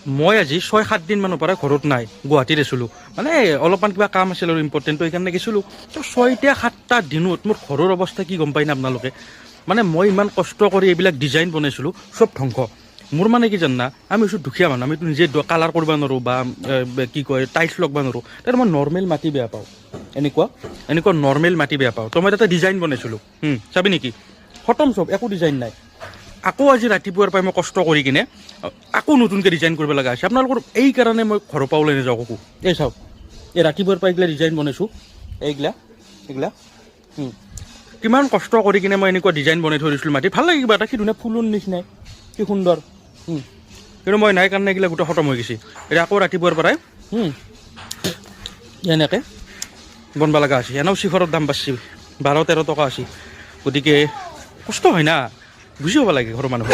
মই আজি 6-7 দিন মানৰ পৰা ঘৰত নাই, গুৱাহাটীত আছিলোঁ। মানে অলপমান কিবা কাম আছিল আৰু ইম্পৰ্টেণ্ট, তো সেইকাৰণে গৈছিলোঁ। তো 6টা-7টা দিনত মোৰ ঘৰৰ অৱস্থা কি গম পাই না আপোনালোকে? মানে মই ইমান কষ্ট কৰি এইবিলাক ডিজাইন বনাইছিলোঁ, চব ধ্বংস। মোৰ মানে কি জানা, আমি হৈছোঁ দুখীয়া মানুহ, আমিতো নিজে কালাৰ কৰিব নোৱাৰোঁ বা কি কয় টাইলছ লগাব নোৱাৰোঁ। তাৰ মই নৰ্মেল মাটি বেয়া পাওঁ, এনেকুৱা নৰ্মেল মাটি বেয়া পাওঁ। তো মই তাতে ডিজাইন বনাইছিলোঁ, চাবি নেকি? খতম চব, একো ডিজাইন নাই। আকৌ আজি ৰাতিপুৱাৰ পৰাই মই কষ্ট কৰি কিনে আকৌ নতুনকৈ ডিজাইন কৰিব লগা হৈছে। আপোনালোকৰ এই কাৰণে মই ঘৰৰ পৰা ওলাই নাযাওঁ কো। এই চাওক, এই ৰাতিপুৱাৰ পৰা এইগিলা ডিজাইন বনাইছোঁ, এইগিলা কিমান কষ্ট কৰি কিনে মই এনেকুৱা ডিজাইন বনাই থৈ দিছিলোঁ মাটি। ভাল লাগে কিবা এটা, কি ধুনীয়া ফুলৰ নিচিনাই, কি সুন্দৰ। কিন্তু মই নাই কাৰণে এইগিলা গোটেই খতম হৈ গৈছে। এতিয়া আকৌ ৰাতিপুৱাৰ পৰাই এনেকৈ বনবা লগা হৈছে। এনেও চিখৰৰ দাম বাঢ়ছি, 12-13 টকা আছে। গতিকে কষ্ট হয় না, বুজি পাব লাগে ঘৰৰ মানুহে।